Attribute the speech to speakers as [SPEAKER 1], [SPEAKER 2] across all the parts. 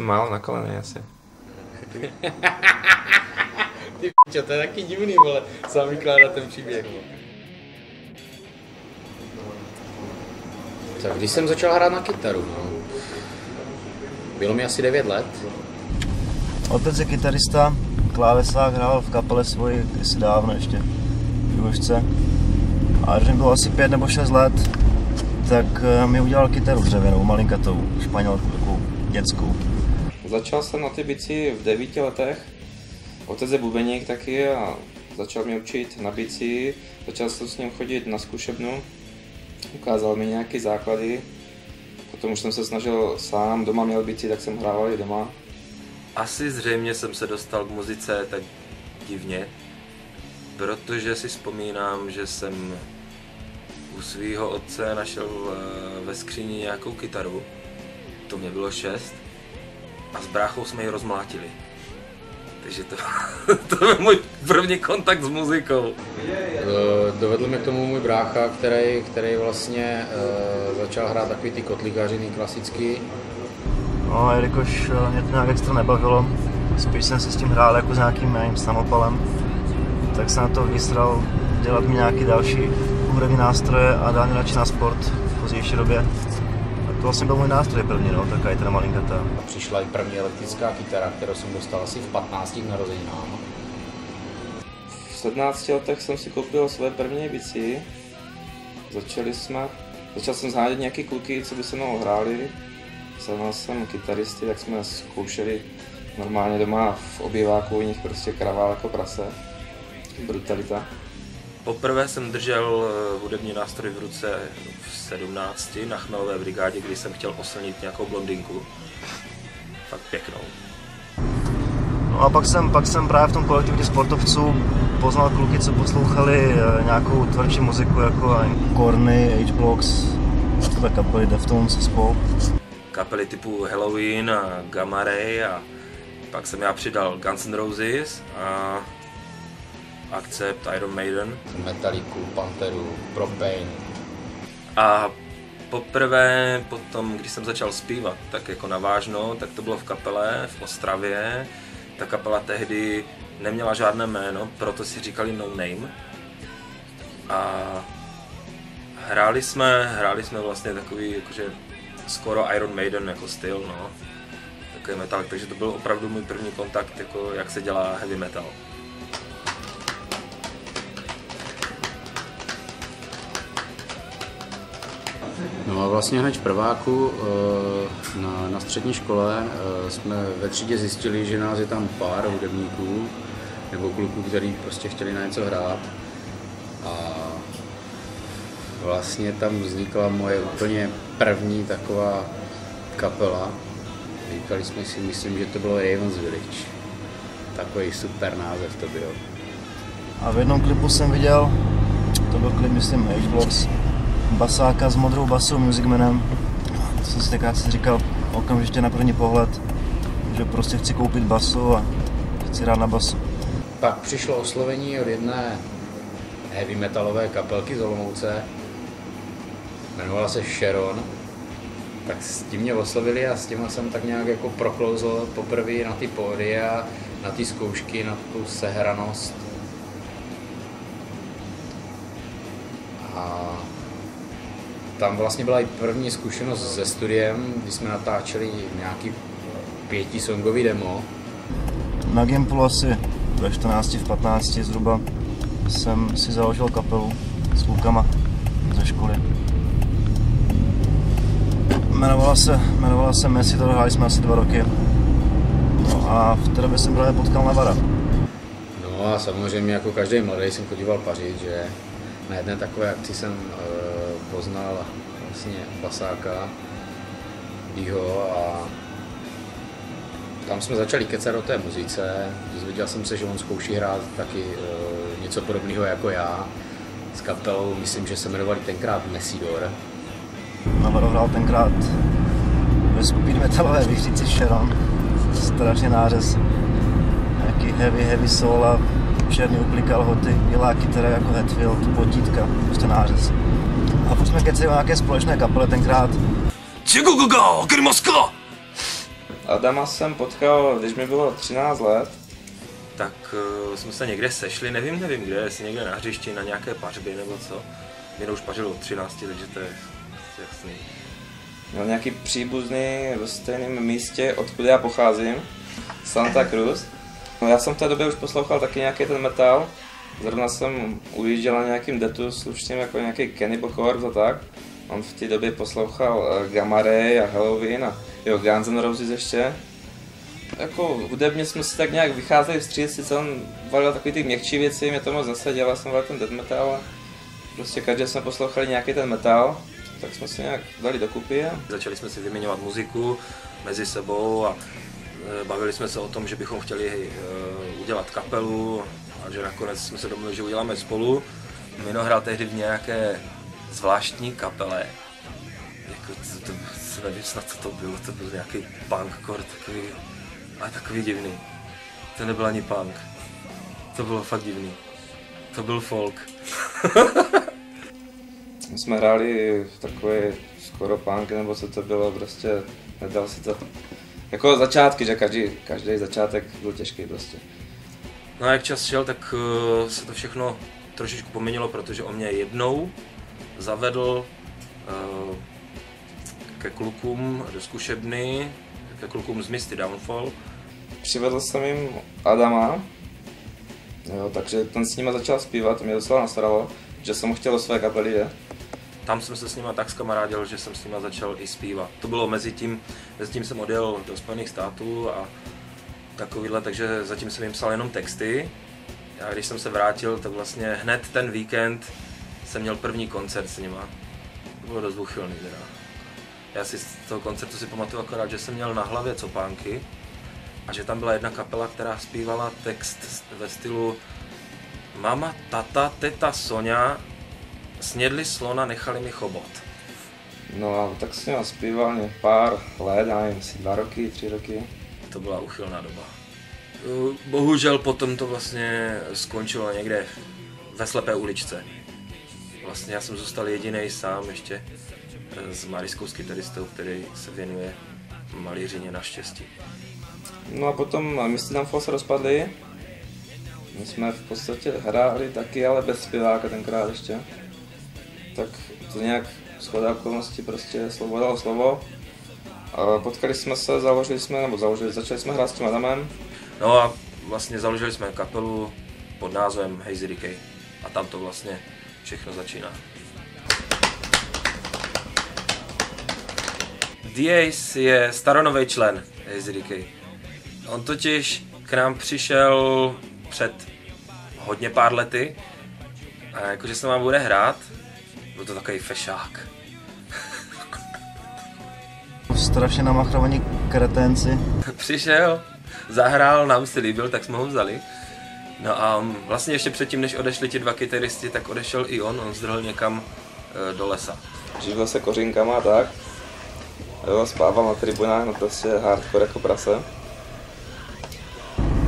[SPEAKER 1] málo na koleny asi.
[SPEAKER 2] Ty p***o, to je taky divný, vole, sám vykládat ten příběh. Tak když jsem začal hrát na kytaru, no, bylo mi asi 9 let.
[SPEAKER 3] Otec je kytarista, klávesák, hrál v kapele svoji kdysi dávno ještě v Južce. A když mi bylo asi 5 nebo 6 let, tak mi udělal kytaru dřevěnou, malinkatou, španělku, takovou dětskou.
[SPEAKER 1] Začal jsem na ty bicí v 9 letech. Otec je bubeník taky a začal mě učit na bicí. Začal jsem s ním chodit na zkušebnu. Ukázal mi nějaké základy. Potom už jsem se snažil sám, doma měl bicí, tak jsem hrával i doma. Asi zřejmě jsem se dostal k muzice tak divně, protože si vzpomínám, že jsem u svého otce našel ve skříni nějakou kytaru. To mě bylo 6 a s bráchou jsme ji rozmlátili. Takže to byl můj první kontakt s muzikou.
[SPEAKER 2] Dovedl mě k tomu můj brácha, který vlastně začal hrát takový ty kotlíkařiny klasický.
[SPEAKER 3] No, jelikož mě to nějak extra nebavilo, spíš jsem si s tím hrál jako s nějakým mým samopalem, tak jsem na to vysral dělat mi nějaké další hudební nástroje a dál mě radši na sport v pozdější době. A to vlastně byl můj nástroj první, no, taková i teda malinkatá.
[SPEAKER 2] Přišla i první elektrická kytara, kterou jsem dostal asi v 15 narozeninám.
[SPEAKER 1] V 17 letech jsem si koupil své první bicí. Začal jsem zhánět nějaký kluky, co by se mnou hráli. Sehnal jsem kytaristy, tak jsme zkoušeli normálně doma v obýváku, u nich prostě kravál jako prase. Brutalita. Poprvé jsem držel hudební nástroj v ruce v 17 na chmelové brigádě, kdy jsem chtěl oslnit nějakou blondinku. Fakt pěknou.
[SPEAKER 3] No a pak jsem právě v tom kolektivu těch sportovců poznal kluky, co poslouchali nějakou tvrdší muziku jako Korny, H-Blocks, takové kapely Deftones a spol.
[SPEAKER 1] Kapely typu Halloween a Gamma Ray a pak jsem já přidal Guns N' Roses a Accept, Iron Maiden.
[SPEAKER 2] Metalliku, Panteru, Propane.
[SPEAKER 1] A poprvé potom, když jsem začal zpívat, tak jako navážno, tak to bylo v kapele v Ostravě. Ta kapela tehdy neměla žádné jméno, proto si říkali No Name. A hráli jsme vlastně takový jakože skoro Iron Maiden jako styl, no. Takový metal, takže to byl opravdu můj první kontakt, jako jak se dělá heavy metal.
[SPEAKER 2] No a vlastně hned v prváku na střední škole jsme ve třídě zjistili, že nás je tam pár hudebníků nebo kluků, kteří prostě chtěli na něco hrát. A vlastně tam vznikla moje úplně první taková kapela. Říkali jsme si, myslím, že to bylo Ravens Village. Takový super název to byl.
[SPEAKER 3] A v jednom klipu jsem viděl, to byl klip, myslím, H-Blocks, basáka s modrou basou Musicmanem. To jsem si tenkrát říkal okamžitě na první pohled, že prostě chci koupit basu a chci hrát na basu.
[SPEAKER 2] Pak přišlo oslovení od jedné heavy metalové kapelky z Olomouce, jmenovala se Sharon, tak s tím mě oslovili a s tím jsem tak nějak jako proklouzl poprvé na ty pódia, na ty zkoušky, na tu sehranost. A tam vlastně byla i první zkušenost se studiem, kdy jsme natáčeli nějaký 5songový demo.
[SPEAKER 3] Na Gimplu asi ve 14, v 15 zhruba jsem si založil kapelu s klukama ze školy. Jmenovala se Messi, to hráli jsme asi 2 roky. No a v té době jsem právě potkal Navara.
[SPEAKER 2] No a samozřejmě jako každý mladý jsem chodíval pařit, že na jedné takové akci jsem poznal vlastně basáka Dýho a tam jsme začali kecat o té muzice. Dozvěděl jsem se, že on zkouší hrát taky něco podobného jako já. S kapelou, myslím, že se jmenovali tenkrát Messidor.
[SPEAKER 3] Navarro hrál tenkrát ve speed metalové výšnici Sharon. Strašně nářez. Nějaký heavy soul, černý uplí kalhoty, bílá kytara jako Hetfield, potítka, prostě nářez. A pak jsme kecali o nějaké společné kapele tenkrát.
[SPEAKER 1] Adama jsem potkal, když mi bylo 13 let.
[SPEAKER 4] Tak jsme se někde sešli, nevím kde, jestli někde na hřišti, na nějaké pařbě nebo co. Mě už pařilo od 13, takže to je jasný.
[SPEAKER 1] Měl nějaký příbuzný ve stejném místě, odkud já pocházím, Santa Cruz. No, já jsem v té době už poslouchal taky nějaký ten metal. Zrovna jsem ujížděl na nějakým detu slušným, jako nějaký Cannibal Corpse a tak. On v té době poslouchal Gamma Ray a Halloween a jo, Guns N' Roses ještě. Jako hudebně jsme si tak nějak vycházeli vstříc, sice on valil takový ty měkčí věci, mě to moc zasadilo, já jsem valil ten death metal. Prostě každý jsme poslouchali nějaký ten metal, tak jsme si nějak dali dokupy.
[SPEAKER 4] Začali jsme si vyměňovat muziku mezi sebou a bavili jsme se o tom, že bychom chtěli udělat kapelu a že nakonec jsme se domluvili, že uděláme spolu. Mino hrál tehdy v nějaké zvláštní kapele. Jako, nevím snad, co to bylo, to byl nějaký punkcore, takový divný. To nebyl ani punk. To bylo fakt divný. To byl folk.
[SPEAKER 1] My jsme hráli takový skoro punk, nebo co to bylo, prostě nedal si to. Jako začátky, že každý začátek byl těžký prostě.
[SPEAKER 4] No a jak čas šel, tak se to všechno trošičku poměnilo, protože on mě jednou zavedl ke klukům do zkušebny, ke klukům z Misty Downfall.
[SPEAKER 1] Přivedl jsem jim Adama, jo, takže ten s nima začal zpívat, mě docela nasralo, že jsem ho chtěl o své kapely, že?
[SPEAKER 4] Tam jsem se s nima tak skamarádil, že jsem s nima začal i zpívat. To bylo mezi tím jsem odjel do Spojených států a takovýhle, takže zatím jsem jim psal jenom texty. A když jsem se vrátil, tak vlastně hned ten víkend jsem měl první koncert s nima. To bylo dost uchylný teda. Já si z toho koncertu si pamatuju akorát, že jsem měl na hlavě copánky a že tam byla jedna kapela, která zpívala text ve stylu Mama, tata, teta, Soňa snědli slona, nechali mi chobot.
[SPEAKER 1] No a tak s ním zpíval pár let, já nevím, 2 roky, 3 roky.
[SPEAKER 4] To byla uchylná doba. Bohužel potom to vlastně skončilo někde ve slepé uličce. Vlastně já jsem zůstal jedinej sám ještě s Mariskou, s kytaristou, který se věnuje malířině naštěstí.
[SPEAKER 1] No a potom Misty Downfall se rozpadli. My jsme v podstatě hráli taky, ale bez zpěváka tenkrát ještě. Tak to nějak shoda okolností prostě slovo dalo slovo. A potkali jsme se, začali jsme hrát s tím Adamem.
[SPEAKER 4] No a vlastně založili jsme kapelu pod názvem Hazy Decay. A tam to vlastně všechno začíná. The je staronový člen Hazy Decay. On totiž k nám přišel před hodně pár lety a jakože se vám bude hrát, byl to takový fešák.
[SPEAKER 3] Strašně namachrovaní kreténci.
[SPEAKER 4] Přišel, zahrál, nám se líbil, tak jsme ho vzali. No a vlastně ještě předtím, než odešli ti 2 kytaristi, tak odešel i on zdrhl někam do lesa.
[SPEAKER 1] Živil se kořínkama a tak. Jo, spával na tribunách, no prostě hardcore jako prase.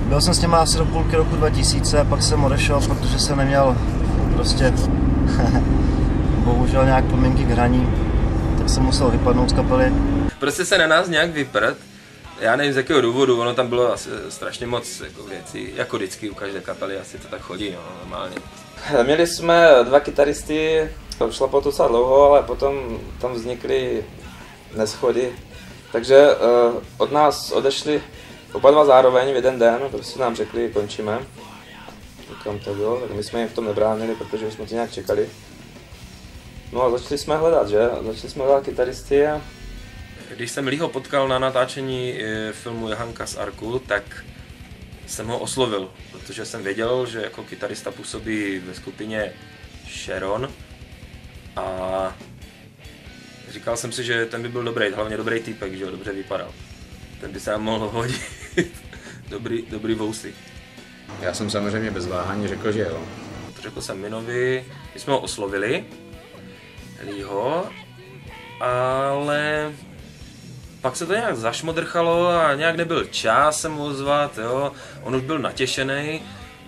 [SPEAKER 3] Byl jsem s těma asi do půlky roku 2000 a pak jsem odešel, protože jsem neměl prostě bohužel nějak podmínky k hraní, tak jsem musel vypadnout z kapely.
[SPEAKER 4] Prostě se na nás nějak vyprt, já nevím z jakého důvodu, ono tam bylo asi strašně moc jako věcí, jako vždycky u každé kapely, asi to tak chodí, no, normálně.
[SPEAKER 1] Měli jsme 2 kytaristy, to šlo po docela dlouho, ale potom tam vznikly neschody, takže od nás odešli oba 2 zároveň v jeden den, prostě nám řekli, končíme. Kam to bylo, tak my jsme jim v tom nebránili, protože jsme to nějak čekali. No a začali jsme hledat, že? Začali jsme hledat kytaristy a...
[SPEAKER 4] Když jsem Leeho potkal na natáčení filmu Johanka z Arku, tak jsem ho oslovil, protože jsem věděl, že jako kytarista působí ve skupině Sharon a říkal jsem si, že ten by byl dobrý, hlavně dobrý týpek, že jo, dobře vypadal. Ten by se nám mohl hodit. dobrý vousy.
[SPEAKER 2] Já jsem samozřejmě bez váhání řekl, že jo.
[SPEAKER 4] Řekl jsem Minovi, my jsme ho oslovili, Leeho, ale pak se to nějak zašmodrchalo a nějak nebyl čas se mu ozvat, jo. On už byl natěšený,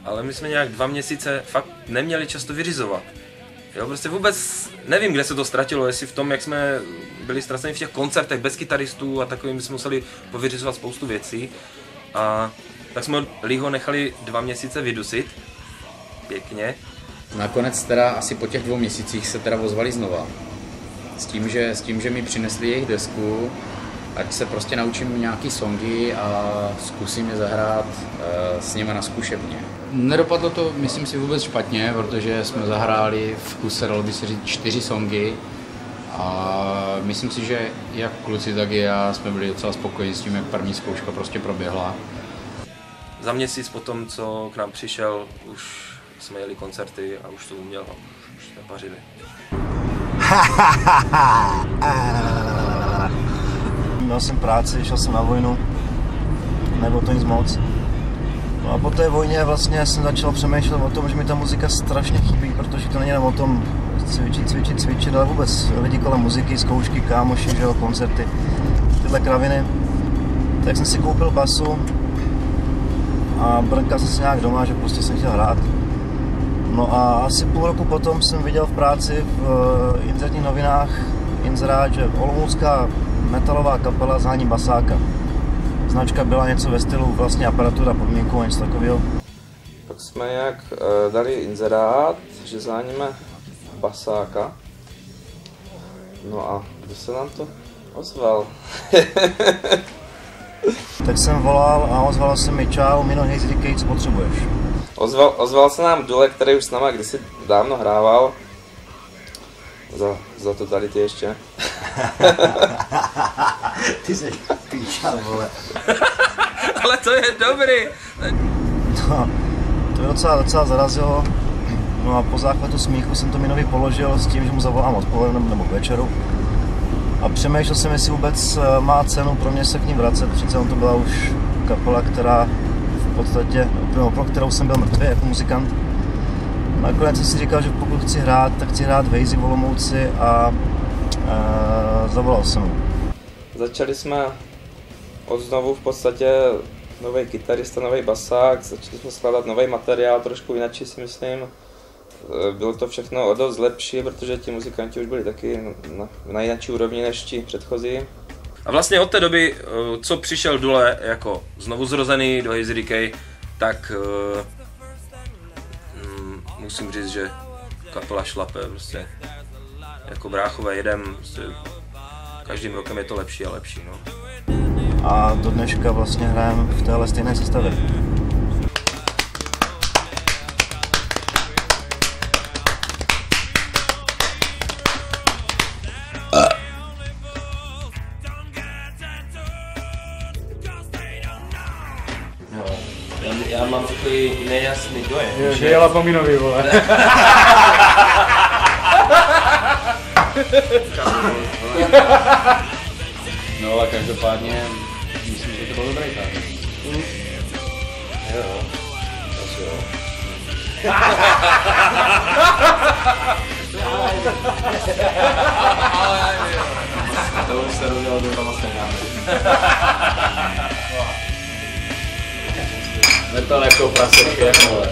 [SPEAKER 4] ale my jsme nějak 2 měsíce fakt neměli čas to vyřizovat. Jo, prostě vůbec nevím, kde se to ztratilo, jestli v tom, jak jsme byli ztraceni v těch koncertech bez kytaristů a takovým jsme museli povyřizovat spoustu věcí. A tak jsme Leeho nechali 2 měsíce vydusit. Pěkně.
[SPEAKER 2] Nakonec teda asi po těch 2 měsících se teda ozvali znova. S tím, že mi přinesli jejich desku, ať se prostě naučím nějaký songy a zkusím je zahrát s nimi na zkušebně. Nedopadlo to, myslím si, vůbec špatně, protože jsme zahráli v kuse, dalo by se říct, 4 songy a myslím si, že jak kluci, tak i já jsme byli docela spokojeni s tím, jak první zkouška prostě proběhla.
[SPEAKER 4] Za měsíc potom, co k nám přišel, už jsme jeli koncerty a už to uměl a už jsme pařili.
[SPEAKER 3] Měl jsem práci, šel jsem na vojnu, nebylo to nic moc. No a po té vojně vlastně jsem začal přemýšlet o tom, že mi ta muzika strašně chybí, protože to není jenom o tom cvičit, ale vůbec lidi kolem muziky, zkoušky, kámoši, že jo, koncerty, tyhle kraviny. Tak jsem si koupil basu a brnkal jsem se nějak doma, že prostě jsem chtěl hrát. No a asi půl roku potom jsem viděl v práci v interních novinách inzerát, že olomoucká metalová kapela zhání basáka. Značka byla něco ve stylu vlastně aparatura podmínku a něco takového.
[SPEAKER 1] Pak jsme jak dali inzerát, že zháníme basáka. No a kdo se nám to ozval?
[SPEAKER 3] Tak jsem volal a ozval se mi: čau, Mino, hej, říkej, co potřebuješ.
[SPEAKER 1] Ozval se nám Dule, který už s náma kdysi dávno hrával. Za to tady ty ještě.
[SPEAKER 3] Ty jsi píča, vole.
[SPEAKER 4] Ale to je dobrý!
[SPEAKER 3] To je docela zarazilo. No a po záchvatu smíchu jsem to Minovi položil s tím, že mu zavolám odpoledne nebo k večeru. A přemýšlel jsem, jestli vůbec má cenu pro mě se k ní vracet. Přece on to byla už kapela, která v podstatě, pro kterou jsem byl mrtvý jako muzikant. Nakonec jsem si říkal, že pokud chci hrát, tak chci hrát v Hazy v Olomouci a zavolal jsem mu.
[SPEAKER 1] Začali jsme od znovu v podstatě nový kytarista, nový basák, začali jsme skládat nový materiál, trošku jinak si myslím. Bylo to všechno o dost lepší, protože ti muzikanti už byli taky na jináčí úrovni než ti předchozí.
[SPEAKER 4] A vlastně od té doby, co přišel Dule jako znovu zrozený do Hazy Decay, tak musím říct, že kapela šlape prostě. Jako bráchové jedem, prostě každým rokem je to lepší a lepší, no.
[SPEAKER 3] A do dneška vlastně hrajeme v téhle stejné sestavě.
[SPEAKER 4] Já mám takový nejasný dojem.
[SPEAKER 2] Že jela po Minovi, vole. No ale každopádně myslím, že to byl dobrý tak.
[SPEAKER 1] Jo, asi jo.
[SPEAKER 4] To už se rozdělal do vlastně
[SPEAKER 2] Metal jako prasečky, jako vole.